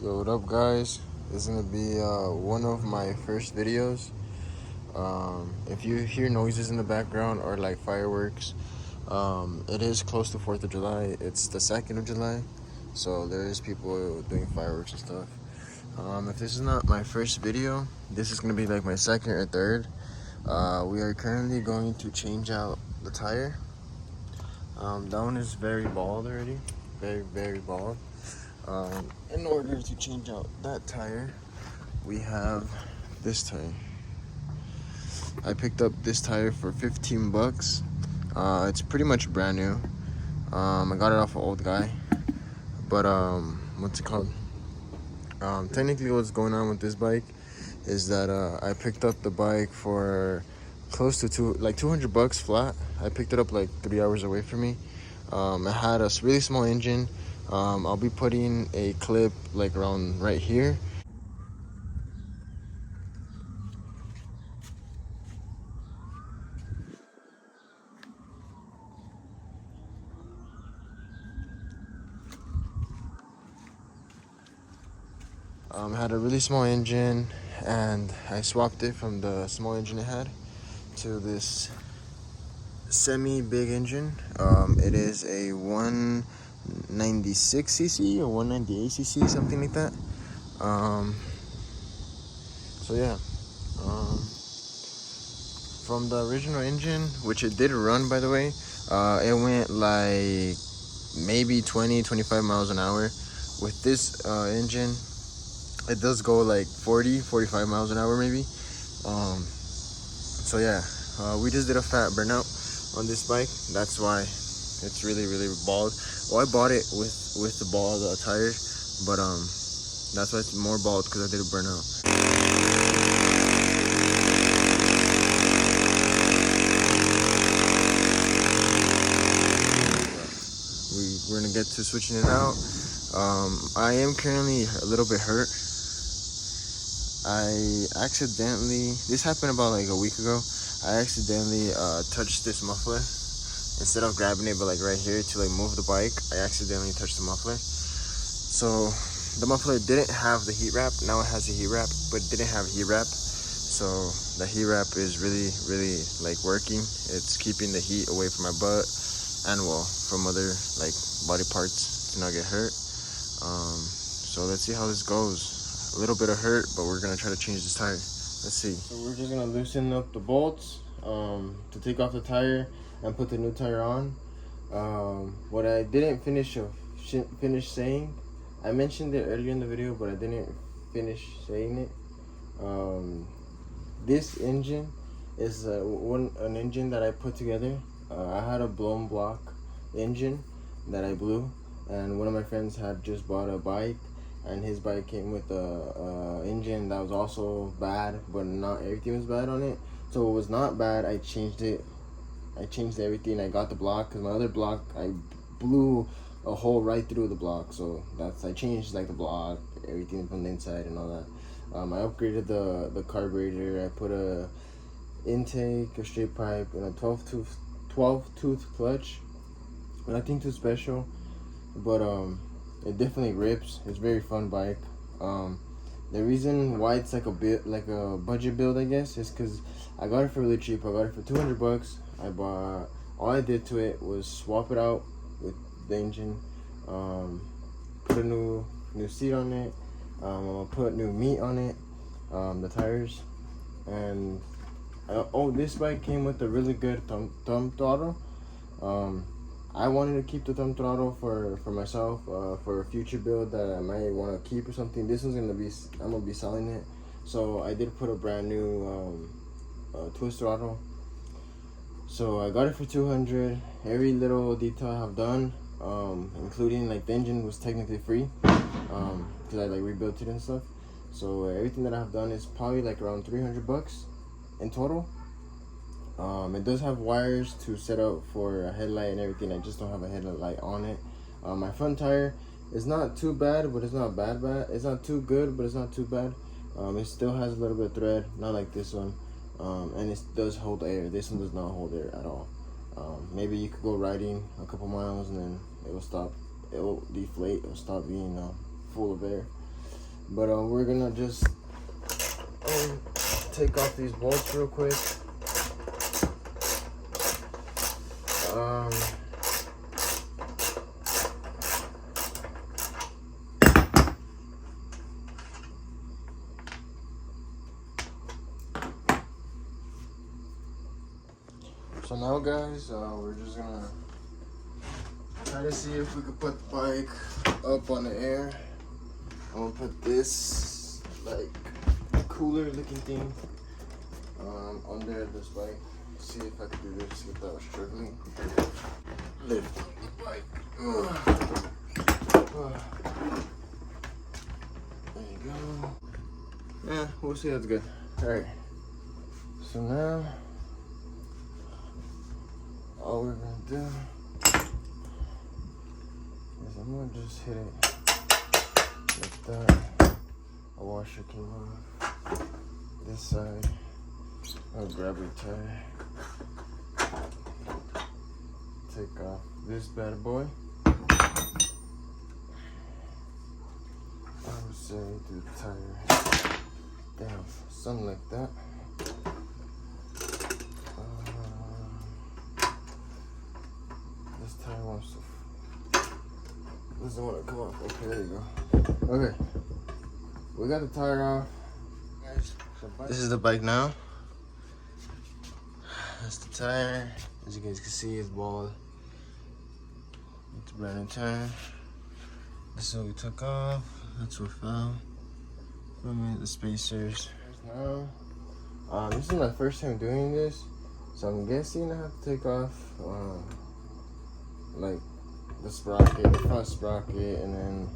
Yo, what up, guys? This is gonna be one of my first videos. If you hear noises in the background or like fireworks, it is close to 4th of July. It's the 2nd of July, so there is people doing fireworks and stuff. If this is not my first video, this is gonna be like my second or third. We are currently going to change out the tire. That one is very bald already, very bald. In order to change out that tire, we have this tire. I picked up this tire for 15 bucks. It's pretty much brand new. I got it off an old guy, but what's it called? Technically what's going on with this bike is that I picked up the bike for close to 200 bucks flat. I picked it up like 3 hours away from me. It had a really small engine. I'll be putting a clip like around right here. Had a really small engine, and I swapped it from the small engine it had to this semi-big engine. It is a 196cc or 198cc, something like that. So yeah, from the original engine, which it did run, by the way, it went like maybe 20-25 miles an hour. With this engine, it does go like 40-45 miles an hour maybe. So yeah, we just did a fat burnout on this bike. That's why it's really bald. Well, I bought it with the bald tire, but that's why it's more bald, because I did a burnout. We're gonna get to switching it out. I am currently a little bit hurt. This happened about like a week ago. I accidentally touched this muffler. Instead of grabbing it, but like right here to like move the bike, I accidentally touched the muffler. So the muffler didn't have the heat wrap. Now it has a heat wrap, but it didn't have a heat wrap. So the heat wrap is really like working. It's keeping the heat away from my butt and, well, from other like body parts to not get hurt. So let's see how this goes. A little bit of hurt, but we're gonna try to change this tire. Let's see. So we're just gonna loosen up the bolts to take off the tire and put the new tire on. What I didn't finish saying, I mentioned it earlier in the video, but I didn't finish saying it. This engine is an engine that I put together. I had a blown block engine that I blew, and one of my friends had just bought a bike, and his bike came with a engine that was also bad, but not everything was bad on it. So it was not bad. I changed it. I changed everything. I got the block, because my other block, I blew a hole right through the block. So I changed like the block, everything from the inside and all that. I upgraded the carburetor. I put a intake, a straight pipe, and a 12 tooth clutch. Nothing too special, but it definitely rips. It's a very fun bike. The reason why it's like a budget build, I guess, is because I got it for really cheap. I got it for 200 bucks. All I did to it was swap it out with the engine, put a new seat on it. I'm gonna put new meat on it, the tires, and this bike came with a really good thumb throttle. I wanted to keep the thumb throttle for myself, for a future build that I might want to keep or something. This one's I'm gonna be selling it, so I did put a brand new twist throttle. So I got it for 200. Every little detail I have done, including like the engine, was technically free, because I like rebuilt it and stuff. So everything that I have done is probably like around 300 bucks in total. It does have wires to set up for a headlight and everything. I just don't have a headlight on it. My front tire is not too bad, but it's not bad. It's not too good, but it's not too bad. It still has a little bit of thread, not like this one. And it does hold air. This one does not hold air at all. Maybe you could go riding a couple miles and then it will stop. It will deflate. It will stop being full of air. But we're gonna just take off these bolts real quick. So now, guys, we're just gonna try to see if we could put the bike up on the air. I'm gonna put this like cooler looking thing under this bike. See if I can do this without struggling. Lift up the bike. There you go. Yeah, we'll see. That's good. All right. So now, all we're gonna do is I'm gonna just hit it like that. A washer came off. This side, I'll grab a tire. Take off this bad boy. I would say do the tire. Damn, something like that. This tire wants to. Doesn't want to come off. Okay, there you go. Okay, we got the tire off. This is the bike now. That's the tire. As you guys can see, it's bald. It's a brand new tire. This is what we took off. That's what fell. The spacers. Now, this is my first time doing this, so I'm guessing I have to take off like the sprocket, the front sprocket, and then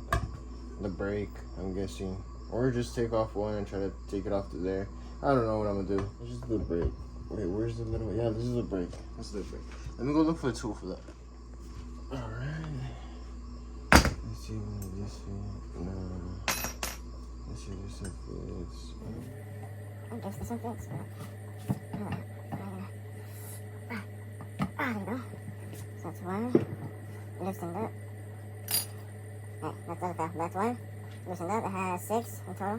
the brake. I'm guessing, or just take off one and try to take it off to there. I don't know what I'm gonna do. Let's just do the brake. Wait, where's the little? Yeah, this is the brake. This is the brake. Let me go look for a tool for that. All right. Let's see when this fits. No. Let's see if this one fits. I guess this one fits. There you go. So that's one. Loosened up. Right, that's one. Loosened up. It has 6 in total.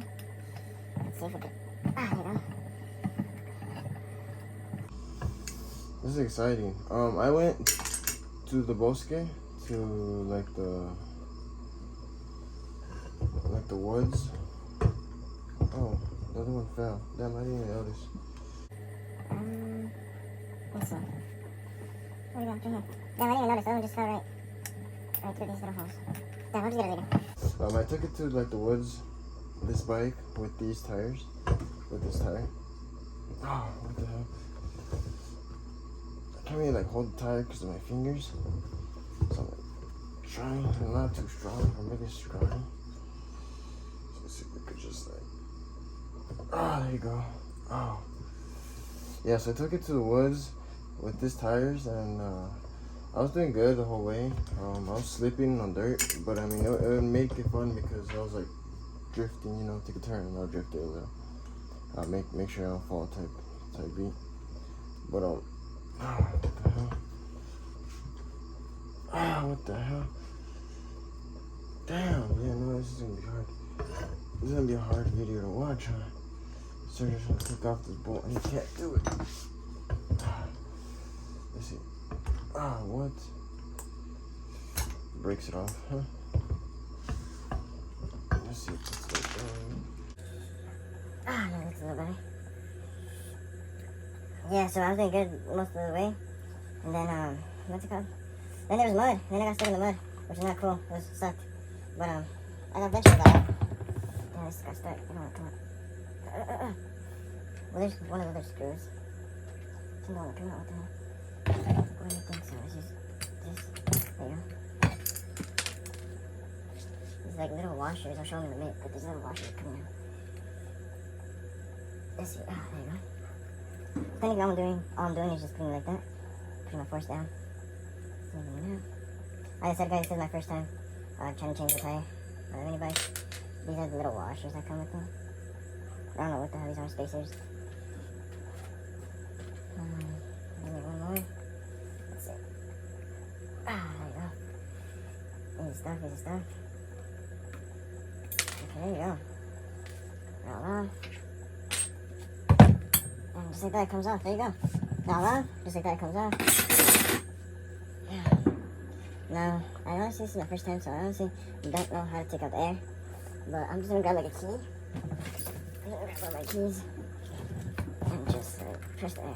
Let's see if we can. There you go. This is exciting. I went to the bosque, to like the woods. Oh, the other one fell. Damn, I didn't even notice. Let's see. What do you got here? Damn, I didn't even notice. That one just fell right through these little holes. Damn, I'll just get it later. I took it to like the woods, this bike with these tires, with this tire. Oh, what the hell? I can't really like hold the tire because of my fingers. So I'm like trying, I'm not too strong, I'm making it strong. So let's see if we could just like, there you go. Oh. Yeah, so I took it to the woods with these tires, and I was doing good the whole way. I was slipping on dirt, but I mean, it would make it fun because I was like drifting, you know, take a turn and I'll drift it a little. Make sure I don't fall type beat. But what the hell? What the hell? Damn, yeah, no, this is gonna be hard. This is gonna be a hard video to watch, huh? So just gonna take off this bolt and you can't do it. Let's see. What? Breaks it off, huh? Let's see if it's like Yeah, that's a little better. Yeah, so I was doing good most of the way. And then, what's it called? Then there was mud. Then I got stuck in the mud, which is not cool. It was sucked. But, I eventually got out. Yeah, this got stuck. I don't want to come out. Well, there's one of the other screws. I don't want to come out. What the hell? What do you think so? It's just this. There you go. These like little washers. I'll show them in a minute, but these little washers are coming out. Let's see. There you go. Technically, all I'm doing is just putting it like that. Putting my force down. Like I said, guys, this is my first time trying to change the tire on any bike. These are the little washers that come with them. I don't know what the hell these are, spacers. Maybe one more. That's it. There you go. Easy stuff. Okay, there you go. on. And just like that, it comes off. There you go. Not loud, just like that, it comes off. Yeah. Now, I honestly, this is my first time, so I honestly don't know how to take out the air. But I'm just gonna grab like a key. I'm gonna grab one of my keys and just press the air.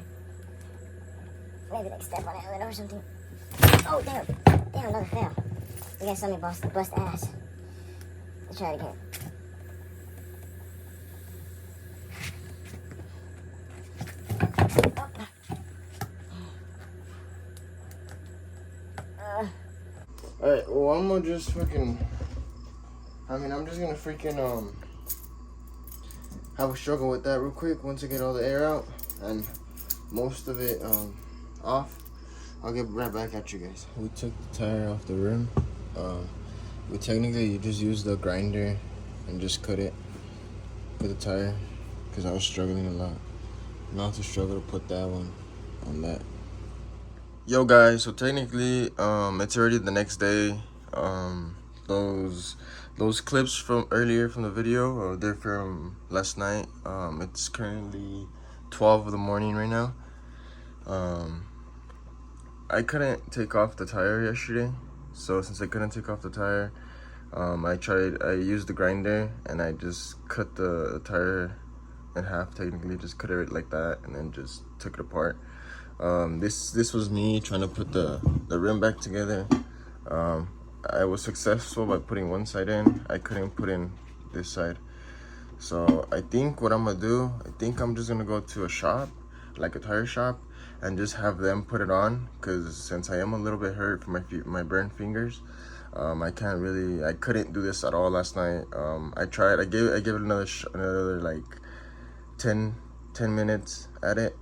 Maybe like step on it a little or something. Oh, damn. Damn, another fail. You guys saw me bust ass. Let's try it again. Alright, well, I'm gonna just freaking. I'm just gonna freaking, have a struggle with that real quick once I get all the air out and most of it, off. I'll get right back at you guys. We took the tire off the rim. We technically, you just use the grinder and just cut it with the tire because I was struggling a lot. Not to struggle to put that one on that. Yo guys, so technically it's already the next day. Those clips from earlier from the video, they're from last night. It's currently 12 of the morning right now. I couldn't take off the tire yesterday, so since I couldn't take off the tire, I used the grinder and I just cut the tire in half, technically just cut it like that and then just took it apart. This was me trying to put the rim back together. I was successful by putting one side in. I couldn't put in this side. So I think what I'm gonna do, I'm just gonna go to a shop, like a tire shop, and just have them put it on. Cause since I am a little bit hurt from my burned fingers, I couldn't do this at all last night. I tried. I gave it another like 10 minutes at it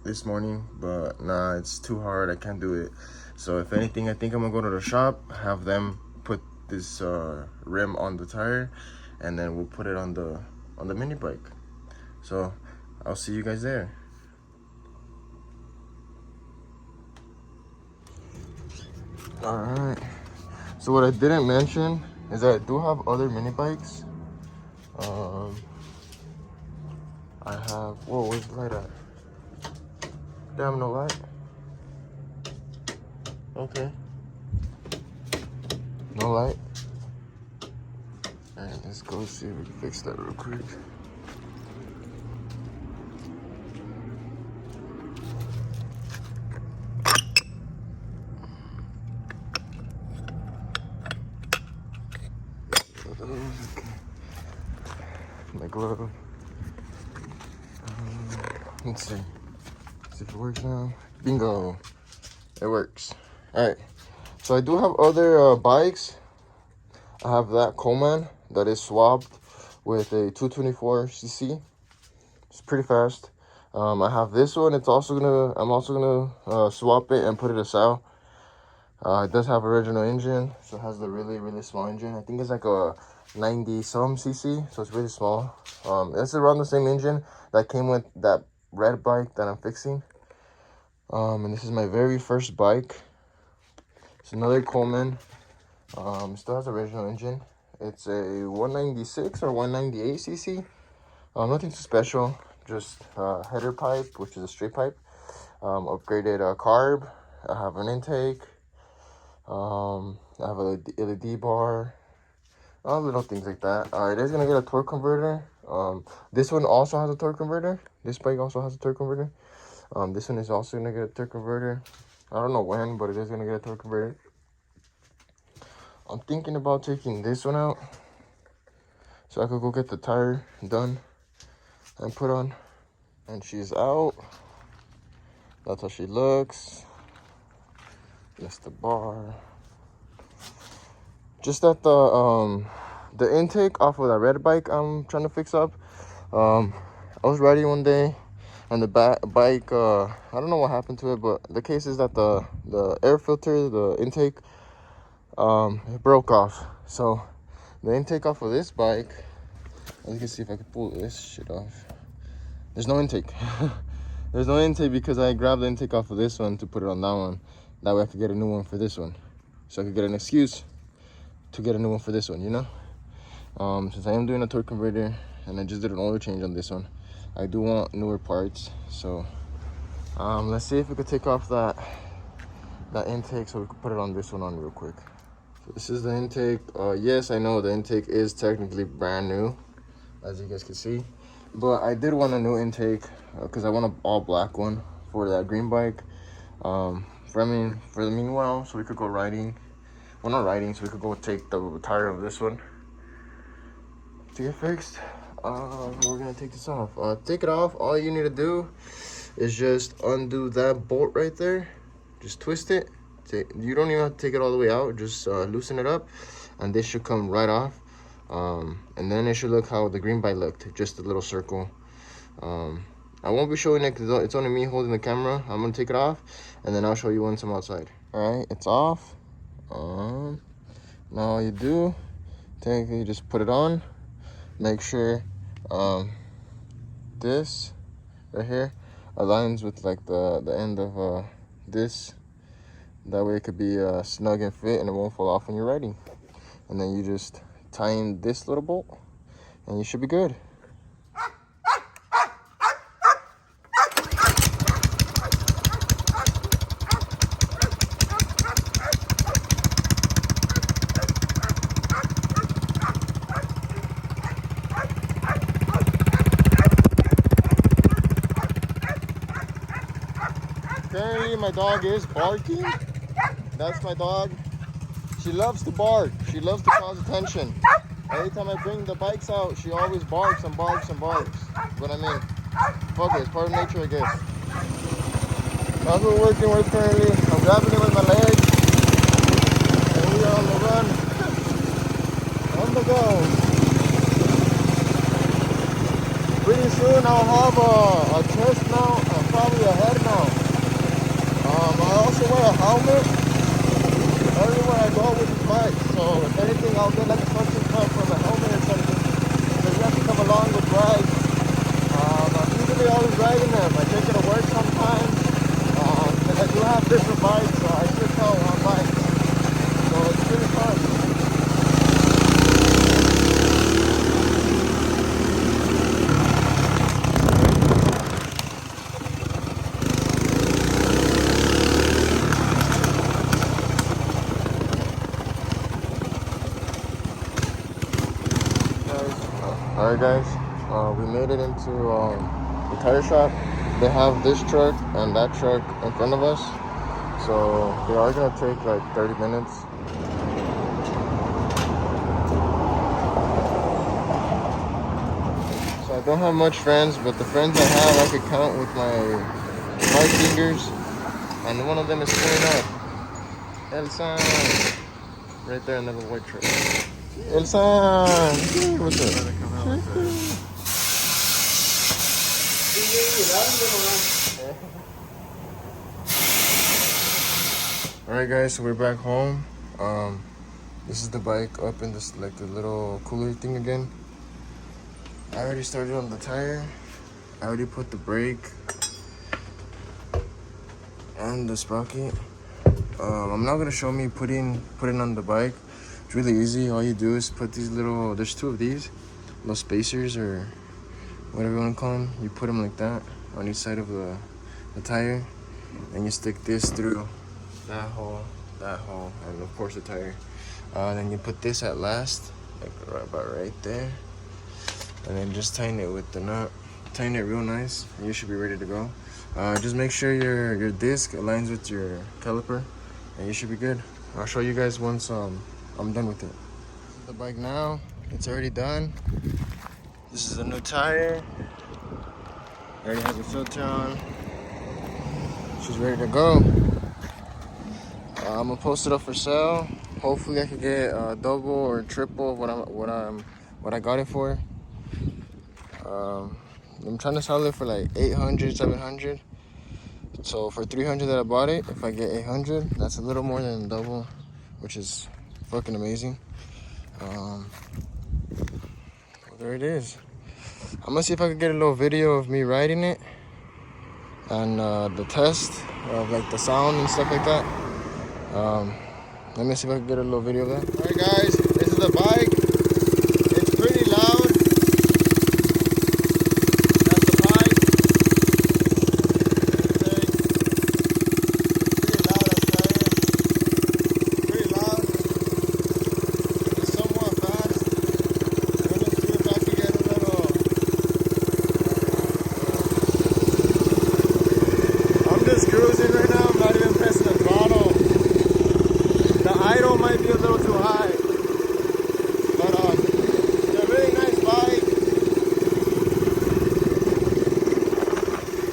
this morning, but nah, it's too hard. I can't do it. So if anything, I think I'm gonna go to the shop, have them put this rim on the tire, and then we'll put it on the mini bike. So I'll see you guys there. All right. So what I didn't mention is that I do have other mini bikes. I have. Whoa, where's the light at? Damn, no light. Okay. No light. Alright, let's go see if we can fix that real quick. Okay. My glove. Let's see. See if it works now. Bingo. It works. Alright. So I do have other bikes. I have that Coleman that is swapped with a 224cc. It's pretty fast. I have this one. I'm also gonna swap it and put it aside. It does have original engine, so it has the really small engine. I think it's like a 90 some cc, so it's really small. It's around the same engine that came with that red bike that I'm fixing. And this is my very first bike. It's another Coleman. Still has original engine. It's a 196 or 198 cc. Nothing too special, just header pipe, which is a straight pipe. Upgraded carb. I have an intake. I have a LED bar. Little things like that. It is gonna get a torque converter. This one also has a torque converter. This bike also has a torque converter. This one is also gonna get a torque converter. I don't know when, but it is gonna get a torque converter. I'm thinking about taking this one out so I could go get the tire done and put on. And she's out. That's how she looks. That's the bar. Just that the intake off of that red bike I'm trying to fix up. I was riding one day and the bike, I don't know what happened to it, but the case is that the air filter, the intake, it broke off. So the intake off of this bike, as you can see, if I can pull this shit off, there's no intake. There's no intake because I grabbed the intake off of this one to put it on that one. That way I could get a new one for this one, so I could get an excuse to get a new one for this one, you know. Since I am doing a torque converter and I just did an oil change on this one, I do want newer parts. So let's see if we could take off that intake so we could put it on this one on real quick. So this is the intake. Yes, I know the intake is technically brand new, as you guys can see, but I did want a new intake because I want an all black one for that green bike. For the meanwhile, so we could go riding. Well, not riding, so we could go take the tire of this one to get fixed. We're gonna take this off. Take it off. All you need to do is just undo that bolt right there. Just twist it. You don't even have to take it all the way out. Just loosen it up, and this should come right off. And then it should look how the green bike looked, just a little circle. I won't be showing it because it's only me holding the camera. I'm gonna take it off, and then I'll show you once I'm outside. All right, it's off. Now all you do, technically, you just put it on. Make sure this right here aligns with like the end of this. That way it could be snug and fit, and it won't fall off when you're riding. And then you just tie in this little bolt, and you should be good. Apparently my dog is barking. That's my dog. She loves to bark. She loves to cause attention. Every time I bring the bikes out, she always barks and barks and barks. But I mean, fuck it, it's part of nature, I guess. That's what we're working with currently. I'm grabbing it with my legs. And we are on the run. On the go. Pretty soon I'll have a chest mount and probably a head mount. I also wear a helmet everywhere I go with this bike, so if anything, I'll get like a suction cup from a helmet or something, because you have to come along with rides. I'm usually always riding them. I take it to work sometimes, and I do have different bikes, so I switch out on bikes, so it's really fun. Alright guys, we made it into the tire shop. They have this truck and that truck in front of us, so they are going to take like 30 minutes. So I don't have much friends, but the friends I have I could count with my fingers, and one of them is pulling up. Elsa, right there in the little white truck. Elsa, what's up? Alright guys, so we're back home. This is the bike up in this like the little cooler thing again. I already started on the tire. I already put the brake and the sprocket. I'm not gonna show me putting on the bike. It's really easy. All you do is put these little, there's two of these little spacers or whatever you want to call them. You put them like that on each side of the tire, and you stick this through that hole, and of course the tire. Then you put this at last, like about right there, and then just tighten it with the nut. Tighten it real nice, and you should be ready to go. Just make sure your disc aligns with your caliper, and you should be good. I'll show you guys once I'm done with it. The bike now, it's already done. This is a new tire. Already has a filter on. She's ready to go. I'm gonna post it up for sale. Hopefully I can get double or triple of what I got it for. I'm trying to sell it for like 800, 700. So for 300 that I bought it, if I get 800, that's a little more than double, which is fucking amazing. Well, there it is. I'm gonna see if I can get a little video of me riding it and the test of like the sound and stuff like that. Let me see if I can get a little video of that. Alright guys, this is the bike. It's just cruising right now. I'm not even pressing the throttle. The idle might be a little too high. But it's a really nice bike.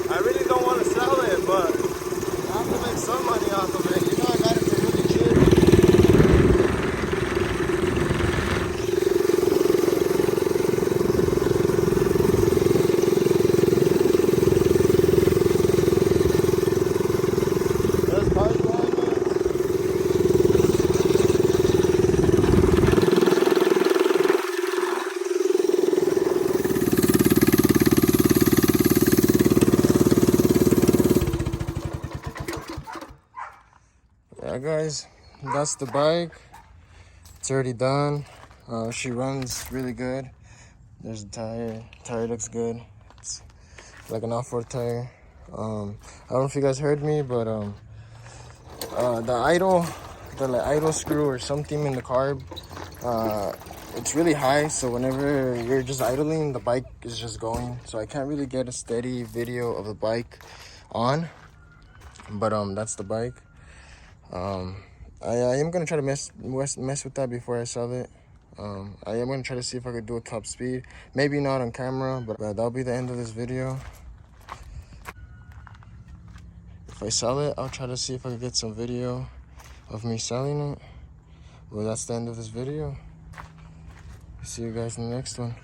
I really don't want to sell it, but I have to make some money off of it. You know, I got it for really cheap. There's cars behind me. Yeah, guys, that's the bike. It's already done. She runs really good. There's the tire. Tire looks good. It's like an off-road tire. I don't know if you guys heard me, but the idle screw or something in the carb, it's really high. So whenever you're just idling, the bike is just going. So I can't really get a steady video of the bike on. But that's the bike. I am gonna try to mess with that before I sell it. I am gonna try to see if I could do a top speed. Maybe not on camera, but that'll be the end of this video. If I sell it, I'll try to see if I can get some video of me selling it. Well, that's the end of this video. See you guys in the next one.